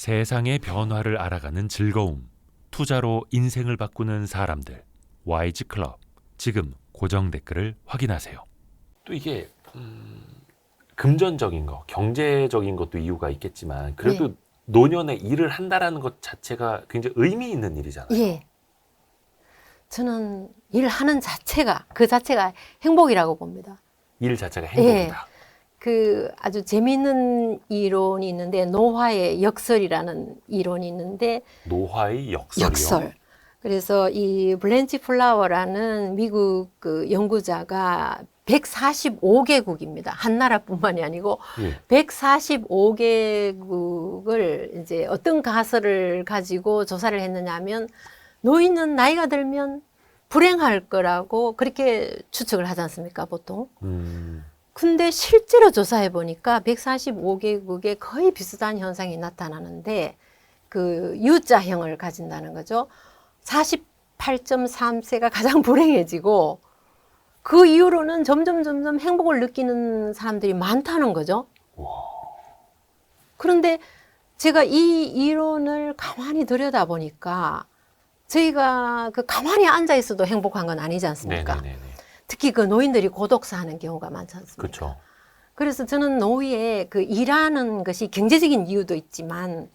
세상의 변화를 알아가는 즐거움, 투자로 인생을 바꾸는 사람들, YG 클럽. 지금 고정 댓글을 확인하세요. 또 이게 금전적인 거, 경제적인 것도 이유가 있겠지만 그래도 예. 노년에 일을 한다라는 것 자체가 굉장히 의미 있는 일이잖아요. 예. 저는 일하는 자체가, 그 자체가 행복이라고 봅니다. 일 자체가 행복이다. 그 아주 재미있는 이론이 있는데, 노화의 역설이라는 이론이 있는데, 노화의 역설이요. 역설. 그래서 이 블렌치 플라워라는 미국 그 연구자가 145개국입니다. 한 나라뿐만이 아니고 예. 145개국을 이제 어떤 가설을 가지고 조사를 했느냐면, 노인은 나이가 들면 불행할 거라고 그렇게 추측을 하지 않습니까, 보통? 근데 실제로 조사해 보니까 145개국에 거의 비슷한 현상이 나타나는데, 그 U자형을 가진다는 거죠. 48.3세가 가장 불행해지고, 그 이후로는 점점 행복을 느끼는 사람들이 많다는 거죠. 그런데 제가 이 이론을 가만히 들여다보니까, 저희가 그 가만히 앉아 있어도 행복한 건 아니지 않습니까? 네네네. 특히 그 노인들이 고독사하는 경우가 많지 않습니까? 그렇죠. 그래서 저는 노후에 그 일하는 것이 경제적인 이유도 있지만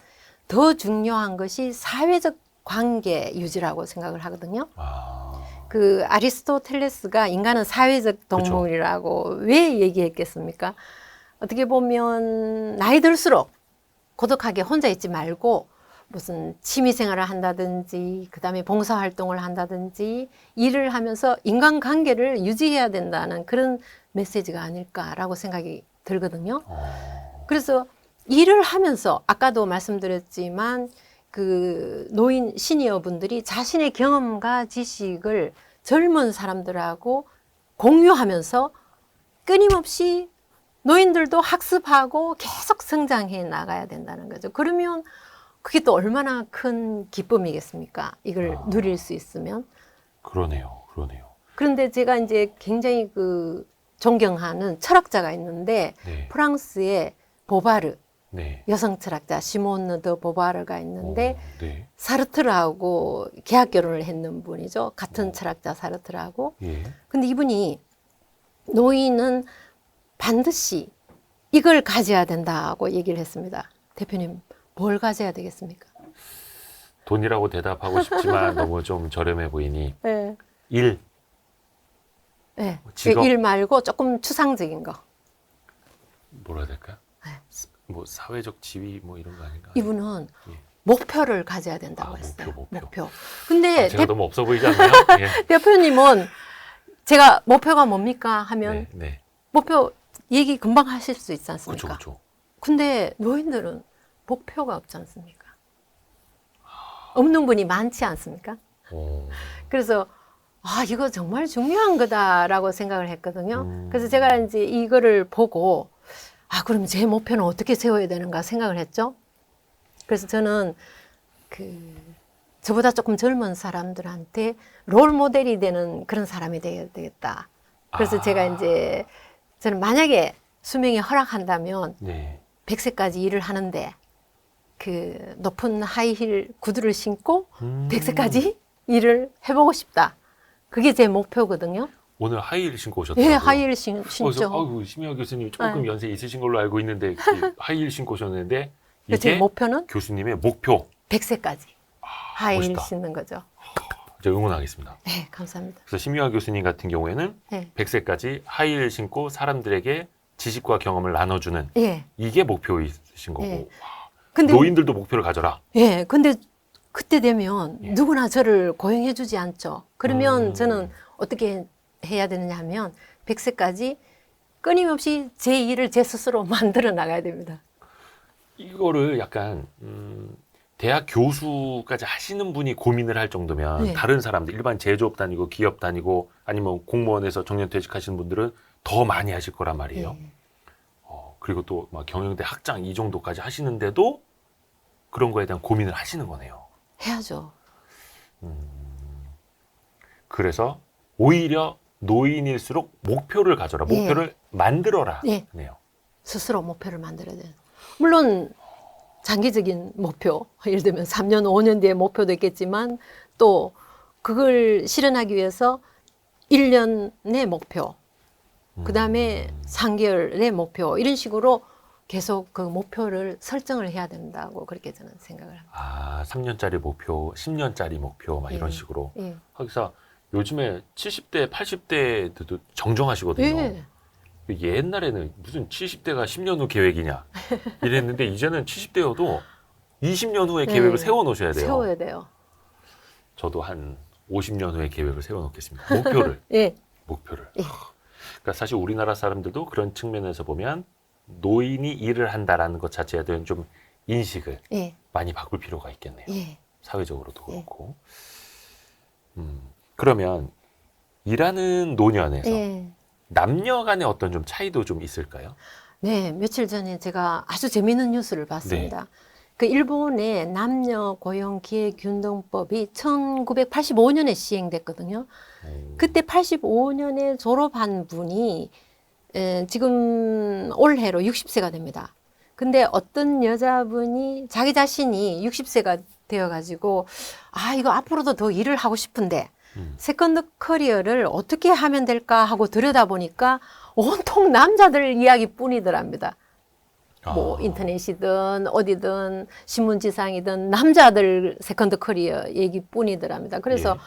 더 중요한 것이 사회적 관계 유지라고 생각을 하거든요. 그 아리스토텔레스가 인간은 사회적 동물이라고 왜 얘기했겠습니까? 어떻게 보면 나이 들수록 고독하게 혼자 있지 말고 무슨 취미 생활을 한다든지, 그 다음에 봉사활동을 한다든지, 일을 하면서 인간관계를 유지해야 된다는 그런 메시지가 아닐까라고 생각이 들거든요. 그래서 일을 하면서, 아까도 말씀드렸지만, 그 노인 시니어 분들이 자신의 경험과 지식을 젊은 사람들하고 공유하면서 끊임없이 노인들도 학습하고 계속 성장해 나가야 된다는 거죠. 그러면 그게 또 얼마나 큰 기쁨이겠습니까? 이걸 누릴 수 있으면. 그러네요. 그런데 제가 이제 굉장히 그 존경하는 철학자가 있는데, 네. 프랑스의 보바르, 네. 여성 철학자 시몬 드 보바르가 있는데, 네. 사르트르하고 계약 결혼을 했는 분이죠. 같은 철학자 사르트르하고. 예. 근데 이분이 노인은 반드시 이걸 가져야 된다고 얘기를 했습니다. 대표님, 뭘 가져야 되겠습니까? 돈이라고 대답하고 싶지만 너무 좀 저렴해 보이니 네. 일. 네. 직업? 일 말고 조금 추상적인 거. 뭐라 해야 될까요? 네. 뭐 사회적 지위 뭐 이런 거 아닌가? 이분은 예. 목표를 가져야 된다고 했어요. 목표. 근데 제가 너무 없어 보이지 않나요? 예. 대표님은 제가 목표가 뭡니까 하면 네. 목표 얘기 금방 하실 수 있지 않습니까? 그렇죠. 근데 노인들은 목표가 없지 않습니까? 없는 분이 많지 않습니까? 그래서 이거 정말 중요한 거다라고 생각을 했거든요. 그래서 제가 이제 이거를 보고 그럼 제 목표는 어떻게 세워야 되는가 생각을 했죠. 그래서 저는 저보다 조금 젊은 사람들한테 롤 모델이 되는 그런 사람이 되어야 되겠다. 그래서 제가 이제 저는 만약에 수명이 허락한다면 네. 100세까지 일을 하는데 그 높은 하이힐 구두를 신고 100세까지 일을 해보고 싶다. 그게 제 목표거든요. 오늘 하이힐 신고 오셨다고요? 네, 하이힐 신죠. 심희아 교수님 조금 연세 있으신 걸로 알고 있는데 하이힐 신고 오셨는데 이게 제 목표는 교수님의 목표. 100세까지 하이힐 멋있다. 신는 거죠. 제가 응원하겠습니다. 네, 감사합니다. 그래서 심희아 교수님 같은 경우에는 네. 100세까지 하이힐 신고 사람들에게 지식과 경험을 나눠주는 예. 이게 목표이신 거고 예. 근데 노인들도 목표를 가져라. 예, 근데 그때 되면 예. 누구나 저를 고용해 주지 않죠. 그러면 저는 어떻게 해야 되느냐 하면 100세까지 끊임없이 제 일을 제 스스로 만들어 나가야 됩니다. 이거를 약간 대학 교수까지 하시는 분이 고민을 할 정도면 네. 다른 사람들 일반 제조업 다니고 기업 다니고 아니면 공무원에서 정년퇴직하시는 분들은 더 많이 하실 거란 말이에요. 예. 그리고 또 막 경영대 학장 이 정도까지 하시는데도 그런 거에 대한 고민을 하시는 거네요. 해야죠. 그래서 오히려 노인일수록 목표를 가져라. 목표를 만들어라. 예. 네요. 스스로 목표를 만들어야 돼요. 물론 장기적인 목표, 예를 들면 3년, 5년 뒤에 목표도 있겠지만 또 그걸 실현하기 위해서 1년의 목표, 그 다음에 3개월의 목표, 이런 식으로 계속 그 목표를 설정을 해야 된다고 그렇게 저는 생각을 합니다. 아, 3년짜리 목표, 10년짜리 목표 막 이런 예. 식으로. 예. 하기사 요즘에 70대, 80대도 정정하시거든요. 예. 옛날에는 무슨 70대가 10년 후 계획이냐 이랬는데 이제는 70대여도 20년 후에 계획을 네. 세워놓으셔야 돼요. 세워야 돼요. 저도 한 50년 후에 계획을 세워놓겠습니다. 목표를. 예. 목표를. 예. 그러니까 사실 우리나라 사람들도 그런 측면에서 보면 노인이 일을 한다라는 것 자체에 대한 좀 인식을 예. 많이 바꿀 필요가 있겠네요. 예. 사회적으로도 예. 그렇고. 그러면 일하는 노년에서 예. 남녀 간의 어떤 좀 차이도 좀 있을까요? 네, 며칠 전에 제가 아주 재미있는 뉴스를 봤습니다. 그 일본의 남녀 고용 기회 균등법이 1985년에 시행됐거든요. 그때 85년에 졸업한 분이 지금 올해로 60세가 됩니다. 근데 어떤 여자분이 자기 자신이 60세가 되어가지고 아, 이거 앞으로도 더 일을 하고 싶은데 세컨드 커리어를 어떻게 하면 될까 하고 들여다보니까 온통 남자들 이야기뿐이더랍니다. 뭐 인터넷이든 어디든 신문지상이든 남자들 세컨드 커리어 얘기뿐이더랍니다. 그래서 예.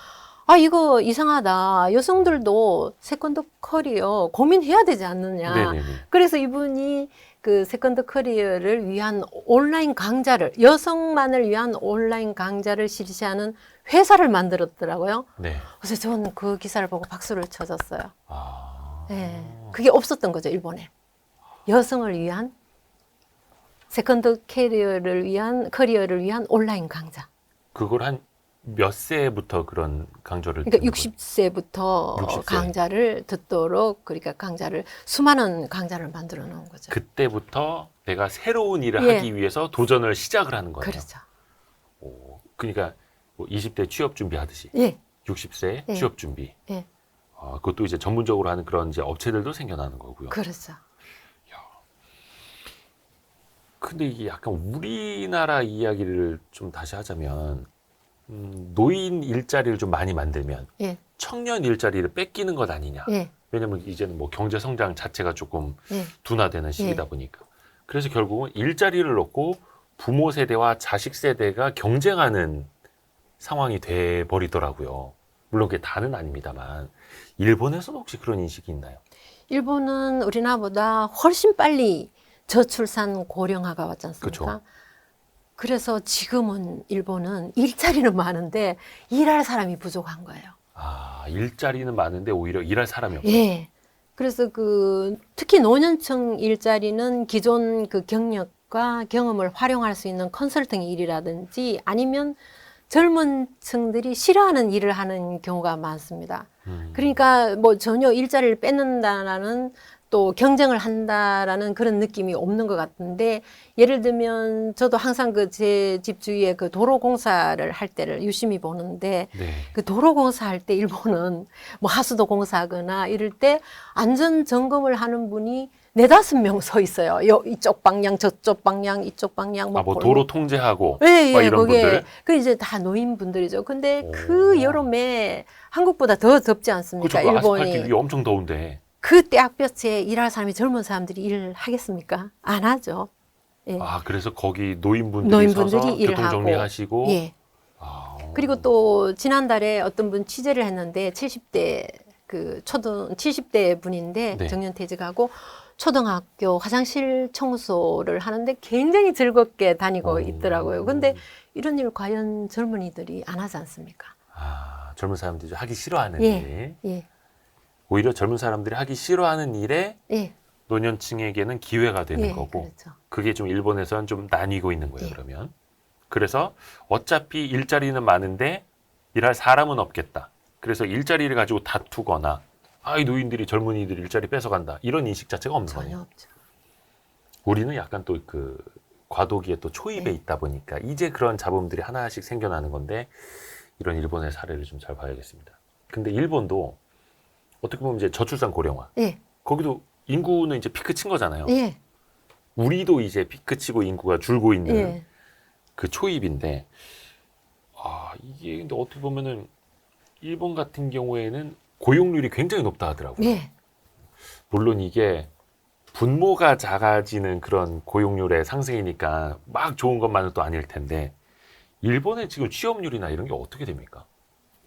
아, 이거 이상하다. 여성들도 세컨드 커리어 고민해야 되지 않느냐. 네네네. 그래서 이분이 그 세컨드 커리어를 위한 온라인 강좌를, 여성만을 위한 온라인 강좌를 실시하는 회사를 만들었더라고요. 네. 그래서 저는 그 기사를 보고 박수를 쳐줬어요. 아. 네. 그게 없었던 거죠, 일본에. 여성을 위한 세컨드 커리어를 위한 온라인 강좌. 그걸 한 몇 세부터 그런 강좌를 그러니까 듣는 거예요? 60세부터 60세. 강좌를 듣도록, 그러니까 수많은 강좌를 만들어 놓은 거죠. 그때부터 내가 새로운 일을 예. 하기 위해서 도전을 시작을 하는 거예요. 그렇죠. 오, 그러니까 뭐 20대 취업 준비하듯이 예, 60세 예. 취업 준비. 예, 그것도 이제 전문적으로 하는 그런 이제 업체들도 생겨나는 거고요. 그렇죠. 근데 이게 약간 우리나라 이야기를 좀 다시 하자면 노인 일자리를 좀 많이 만들면 예, 청년 일자리를 뺏기는 것 아니냐. 예, 왜냐면 이제는 뭐 경제 성장 자체가 조금 예, 둔화되는 시기다 보니까. 그래서 결국은 일자리를 놓고 부모 세대와 자식 세대가 경쟁하는 상황이 돼 버리더라고요. 물론 그게 다는 아닙니다만 일본에서도 혹시 그런 인식이 있나요? 일본은 우리나라보다 훨씬 빨리 저출산 고령화가 왔지 않습니까? 그쵸. 그래서 지금은 일본은 일자리는 많은데 일할 사람이 부족한 거예요. 아, 일자리는 많은데 오히려 일할 사람이 없어요. 예. 그래서 특히 노년층 일자리는 기존 그 경력과 경험을 활용할 수 있는 컨설팅 일이라든지 아니면 젊은 층들이 싫어하는 일을 하는 경우가 많습니다. 그러니까 뭐 전혀 일자리를 뺏는다라는 또 경쟁을 한다라는 그런 느낌이 없는 것 같은데, 예를 들면 저도 항상 제 집 주위에 그 도로 공사를 할 때를 유심히 보는데, 네. 그 도로 공사할 때 일본은 뭐 하수도 공사하거나 이럴 때 안전 점검을 하는 분이 4~5명 서 있어요. 이쪽 방향, 저쪽 방향, 이쪽 방향. 뭐 도로 통제하고 예, 막 예, 이런 분들. 그 이제 다 노인분들이죠. 근데 오. 그 여름에 한국보다 더 덥지 않습니까? 그렇죠. 그 아스팔트 일본이. 위 엄청 더운데. 그 떼약볕에 일할 사람이, 젊은 사람들이 일을 하겠습니까? 안 하죠. 예. 아, 그래서 거기 노인분들이 노인분들이 서서 일을 교통 정리하시고. 예. 아, 그리고 또 지난달에 어떤 분 취재를 했는데 70대 70대 분인데 네. 정년퇴직하고 초등학교 화장실 청소를 하는데 굉장히 즐겁게 다니고 있더라고요. 근데 이런 일 과연 젊은이들이 안 하지 않습니까? 아, 젊은 사람들이 하기 싫어하는 예. 일. 예. 오히려 젊은 사람들이 하기 싫어하는 일에 예. 노년층에게는 기회가 되는 예. 거고. 그렇죠. 그게 좀 일본에서는 좀 나뉘고 있는 거예요, 예. 그러면. 그래서 어차피 일자리는 많은데 일할 사람은 없겠다. 그래서 일자리를 가지고 다투거나 이 노인들이 젊은이들이 일자리 뺏어간다. 이런 인식 자체가 없는 전혀 거네요. 없죠. 우리는 약간 또 그 과도기에 또 초입에 네. 있다 보니까 이제 그런 잡음들이 하나씩 생겨나는 건데, 이런 일본의 사례를 좀 잘 봐야겠습니다. 근데 일본도 어떻게 보면 이제 저출산 고령화. 예. 거기도 인구는 이제 피크 친 거잖아요. 예. 우리도 이제 피크 치고 인구가 줄고 있는 예. 그 초입인데, 이게 근데 어떻게 보면은 일본 같은 경우에는 고용률이 굉장히 높다 하더라고요. 네. 물론 이게 분모가 작아지는 그런 고용률의 상승이니까 막 좋은 것만은 또 아닐 텐데, 일본의 지금 취업률이나 이런 게 어떻게 됩니까?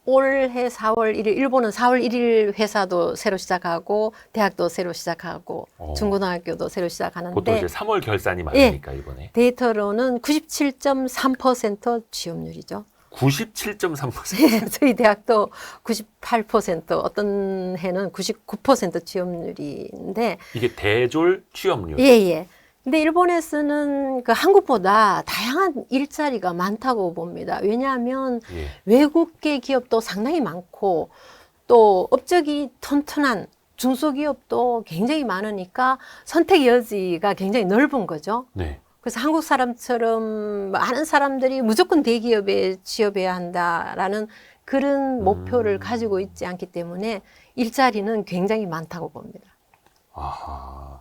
올해 4월 1일, 일본은 4월 1일 회사도 새로 시작하고, 대학도 새로 시작하고, 중고등학교도 새로 시작하는데, 보통 이제 3월 결산이 많으니까 이번에. 데이터로는 97.3% 취업률이죠. 97.3%. 저희 대학도 98%, 어떤 해는 99% 취업률인데. 이게 대졸 취업률. 예, 예. 근데 일본에서는 그 한국보다 다양한 일자리가 많다고 봅니다. 왜냐하면 외국계 기업도 상당히 많고 또 업적이 튼튼한 중소기업도 굉장히 많으니까 선택 여지가 굉장히 넓은 거죠. 네. 그래서 한국 사람처럼 많은 사람들이 무조건 대기업에 취업해야 한다라는 그런 목표를 가지고 있지 않기 때문에 일자리는 굉장히 많다고 봅니다. 아하.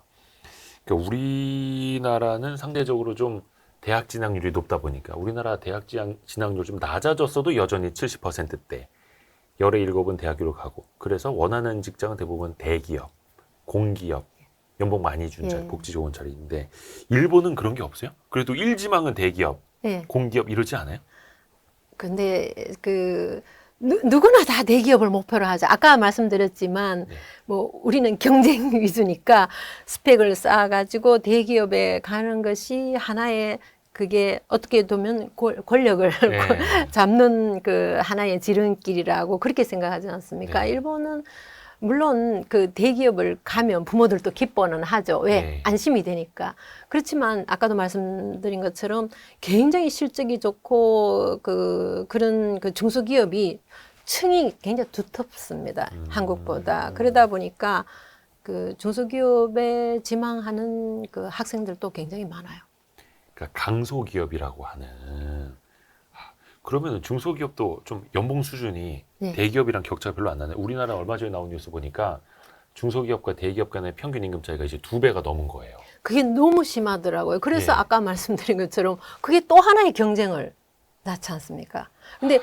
그러니까 우리나라는 상대적으로 좀 대학 진학률이 높다 보니까 우리나라 대학 진학률 좀 낮아졌어도 여전히 70%대. 열의 7은 대학교를 가고 그래서 원하는 직장은 대부분 대기업, 공기업, 연봉 많이 준 자리, 복지 좋은 자리인데 일본은 그런 게 없어요? 그래도 일지망은 대기업, 공기업 이러지 않아요? 근데 누구나 다 대기업을 목표로 하죠. 아까 말씀드렸지만 뭐 우리는 경쟁 위주니까 스펙을 쌓아가지고 대기업에 가는 것이 하나의 그게 어떻게 보면 권력을 잡는 그 하나의 지름길이라고 그렇게 생각하지 않습니까? 일본은 물론 그 대기업을 가면 부모들도 기뻐는 하죠. 왜? 안심이 되니까. 그렇지만 아까도 말씀드린 것처럼 굉장히 실적이 좋고 그런 그 중소기업이 층이 굉장히 두텁습니다. 한국보다. 그러다 보니까 그 중소기업에 지망하는 그 학생들도 굉장히 많아요. 그러니까 강소기업이라고 하는. 그러면 중소기업도 좀 연봉 수준이 대기업이랑 격차가 별로 안 나네. 우리나라 얼마 전에 나온 뉴스 보니까 중소기업과 대기업 간의 평균 임금 차이가 이제 2배가 넘은 거예요. 그게 너무 심하더라고요. 그래서 아까 말씀드린 것처럼 그게 또 하나의 경쟁을 낳지 않습니까? 근데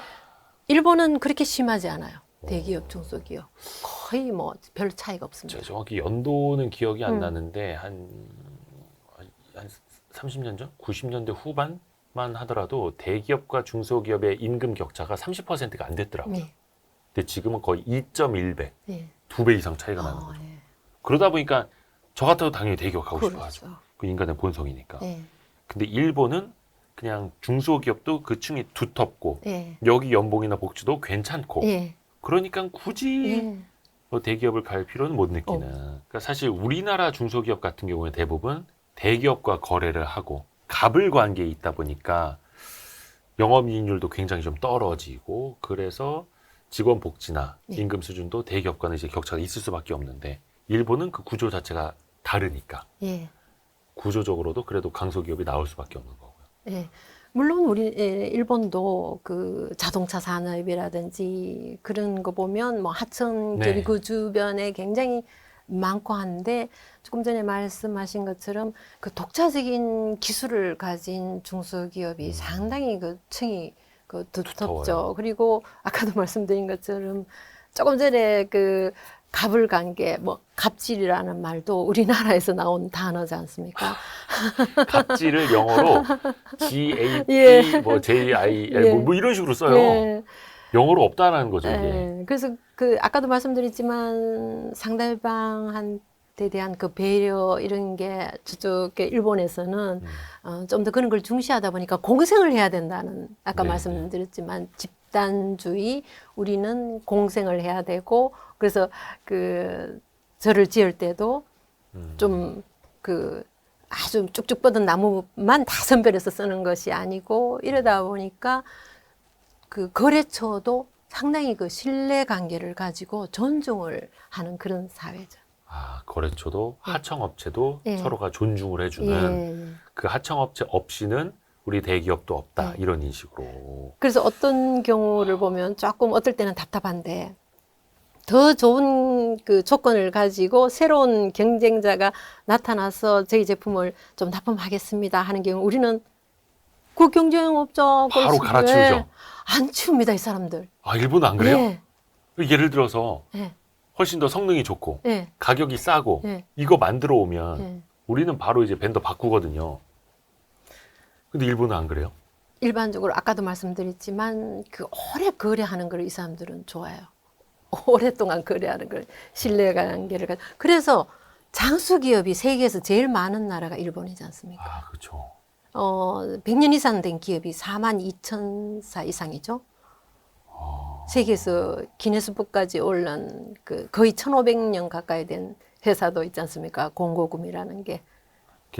일본은 그렇게 심하지 않아요. 대기업, 중소기업. 거의 뭐 별 차이가 없습니다. 정확히 연도는 기억이 안 나는데 한 30년 전? 90년대 후반만 하더라도 대기업과 중소기업의 임금 격차가 30%가 안 됐더라고요. 근데 지금은 거의 2.1배, 2배 이상 차이가 나는 거죠. 그러다 보니까 저 같아도 당연히 대기업 가고 싶어 하죠. 그 인간의 본성이니까. 근데 일본은 그냥 중소기업도 그 층이 두텁고 여기 연봉이나 복지도 괜찮고 그러니까 굳이 대기업을 갈 필요는 못 느끼는. 그러니까 사실 우리나라 중소기업 같은 경우에 대부분 대기업과 거래를 하고 갑을 관계에 있다 보니까 영업이익률도 굉장히 좀 떨어지고 그래서 직원 복지나 임금 수준도 대기업과는 이제 격차가 있을 수밖에 없는데 일본은 그 구조 자체가 다르니까 구조적으로도 그래도 강소기업이 나올 수밖에 없는 거고요. 물론 우리 일본도 그 자동차 산업이라든지 그런 거 보면 뭐 하청들이 그 주변에 굉장히 많고 한데 조금 전에 말씀하신 것처럼 그 독자적인 기술을 가진 중소기업이 상당히 그 층이 그 두텁죠. 그리고 아까도 말씀드린 것처럼 조금 전에 그 갑을 관계, 뭐 갑질이라는 말도 우리나라에서 나온 단어지 않습니까? 갑질을 영어로 GAP, 뭐 JIL 뭐 이런 식으로 써요. 영어로 없다라는 거죠. 이게. 그래서 그 아까도 말씀드렸지만 상대방한테 대한 그 배려 이런 게 저쪽 일본에서는 좀 더 그런 걸 중시하다 보니까 공생을 해야 된다는 아까 말씀드렸지만 집단주의 우리는 공생을 해야 되고 그래서 그 절을 지을 때도 좀 그 아주 쭉쭉 뻗은 나무만 다 선별해서 쓰는 것이 아니고 이러다 보니까 그 거래처도 상당히 그 신뢰 관계를 가지고 존중을 하는 그런 사회죠. 아, 거래처도 하청업체도 서로가 존중을 해주는 그 하청업체 없이는 우리 대기업도 없다 이런 인식으로. 그래서 어떤 경우를 보면 조금 어떨 때는 답답한데 더 좋은 그 조건을 가지고 새로운 경쟁자가 나타나서 저희 제품을 좀 납품하겠습니다 하는 경우 우리는 그 경쟁 업자 바로 갈아치우죠. 안 치웁니다, 이 사람들. 아, 일본은 안 그래요? 예. 예를 들어서 예. 훨씬 더 성능이 좋고 예. 가격이 싸고 예. 이거 만들어 오면 예. 우리는 바로 이제 벤더 바꾸거든요. 근데 일본은 안 그래요? 일반적으로 아까도 말씀드렸지만 그 오래 거래하는 걸 이 사람들은 좋아해요. 오랫동안 거래하는 걸 신뢰관계를 그래서 장수 기업이 세계에서 제일 많은 나라가 일본이지 않습니까? 아, 그렇죠. 100년 이상 된 기업이 42,000사 이상이죠. 세계에서 기네스북까지 올른 그 거의 1,500년 가까이 된 회사도 있지 않습니까? 공고금이라는 게.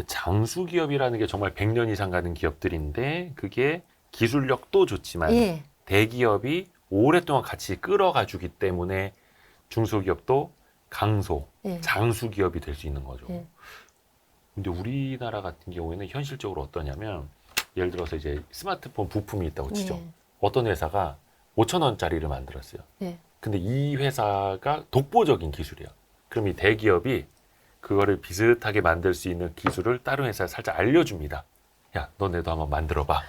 장수 기업이라는 게 정말 100년 이상 가는 기업들인데 그게 기술력도 좋지만 예. 대기업이 오랫동안 같이 끌어가 주기 때문에 중소기업도 강소, 예. 장수 기업이 될 수 있는 거죠. 예. 근데 우리나라 같은 경우에는 현실적으로 어떠냐면 예를 들어서 이제 스마트폰 부품이 있다고 치죠. 예. 어떤 회사가 5,000원짜리를 만들었어요. 예. 근데 이 회사가 독보적인 기술이야. 그럼 이 대기업이 그거를 비슷하게 만들 수 있는 기술을 다른 회사에 살짝 알려줍니다. 야, 너네도 한번 만들어봐.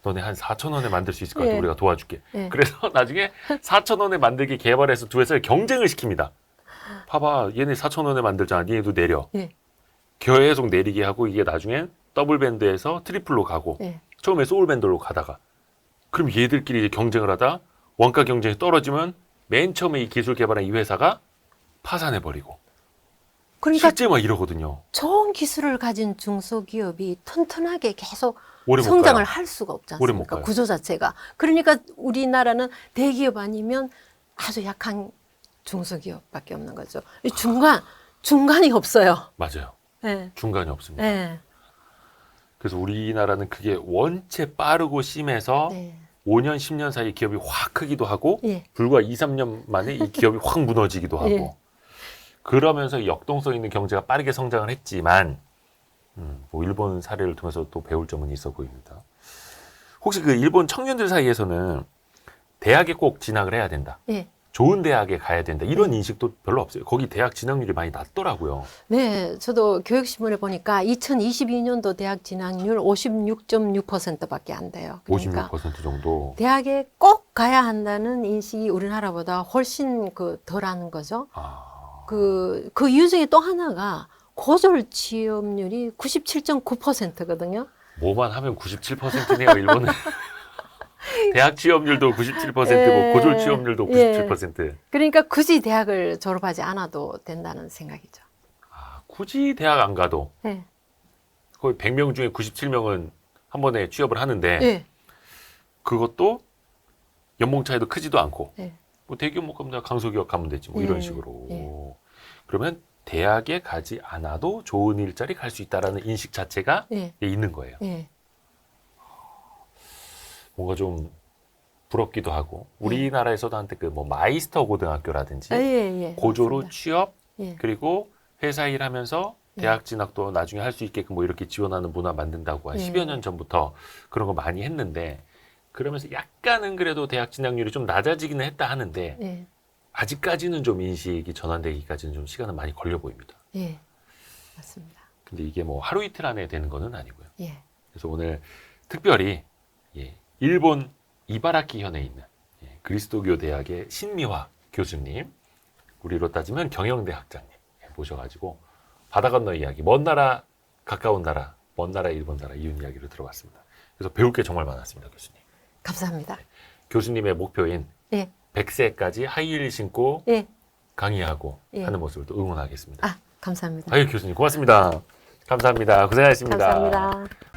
너네 한 4,000원에 만들 수 있을 것 같아. 예. 우리가 도와줄게. 예. 그래서 나중에 4,000원에 만들기 개발해서 두 회사를 경쟁을 시킵니다. 봐봐, 얘네 4,000원에 만들잖아. 니네도 내려. 예. 계속 내리게 하고 이게 나중엔 더블 밴드에서 트리플로 가고 예. 처음에 소울 밴드로 가다가 그럼 얘들끼리 이제 경쟁을 하다 원가 경쟁이 떨어지면 맨 처음에 이 기술 개발한 이 회사가 파산해버리고 그러니까 실제 막 이러거든요. 좋은 기술을 가진 중소기업이 튼튼하게 계속 오래 못 성장을 가요. 할 수가 없지 오래 못 않습니까? 가요. 구조 자체가. 그러니까 우리나라는 대기업 아니면 아주 약한 중소기업밖에 없는 거죠. 이 중간이 없어요. 맞아요. 네. 중간이 없습니다. 네. 그래서 우리나라는 그게 원체 빠르고 심해서 네. 5년, 10년 사이 기업이 확 크기도 하고 예. 불과 2, 3년 만에 이 기업이 확 무너지기도 하고 예. 그러면서 역동성 있는 경제가 빠르게 성장을 했지만 뭐 일본 사례를 통해서 또 배울 점은 있어 보입니다. 혹시 그 일본 청년들 사이에서는 대학에 꼭 진학을 해야 된다. 예. 좋은 대학에 가야 된다. 이런 인식도 별로 없어요. 거기 대학 진학률이 많이 낮더라고요. 네, 저도 교육신문에 보니까 2022년도 대학 진학률 56.6%밖에 안 돼요. 그러니까 56% 정도. 대학에 꼭 가야 한다는 인식이 우리나라보다 훨씬 덜한 거죠. 아, 그 이유 중에 또 하나가 고졸 취업률이 97.9%거든요. 뭐만 하면 97%네요, 일본은. 대학 취업률도 97%고 예. 고졸 취업률도 97%. 그러니까 굳이 대학을 졸업하지 않아도 된다는 생각이죠. 아, 굳이 대학 안 가도 네. 거의 100명 중에 97명은 한 번에 취업을 하는데 네. 그것도 연봉 차이도 크지도 않고 네. 뭐 대기업 가면 내가 강소기업 가면 되지 뭐 이런 식으로. 예. 그러면 대학에 가지 않아도 좋은 일자리 갈 수 있다라는 인식 자체가 네. 있는 거예요. 네. 뭔가 좀 부럽기도 하고 우리나라에서도 한때 그 뭐 마이스터 고등학교라든지 예. 고졸로 맞습니다. 취업 예. 그리고 회사 일하면서 예. 대학 진학도 나중에 할 수 있게끔 뭐 이렇게 지원하는 문화 만든다고 한 예. 10여 년 전부터 그런 거 많이 했는데 그러면서 약간은 그래도 대학 진학률이 좀 낮아지기는 했다 하는데 예. 아직까지는 좀 인식이 전환되기까지는 좀 시간은 많이 걸려 보입니다. 예. 맞습니다. 근데 이게 뭐 하루 이틀 안에 되는 거는 아니고요. 예. 그래서 오늘 특별히 일본 이바라키 현에 있는 그리스도교 대학의 신미화 교수님, 우리로 따지면 경영대 학장님 모셔가지고 바다 건너 이야기, 먼 나라, 가까운 나라, 먼 나라, 일본 나라 이웃 이야기를 들어봤습니다. 그래서 배울 게 정말 많았습니다, 교수님. 감사합니다. 교수님의 목표인 예. 100세까지 하이힐 신고 예. 강의하고 예. 하는 모습을 또 응원하겠습니다. 감사합니다. 아유, 교수님 고맙습니다. 감사합니다. 고생하셨습니다. 감사합니다.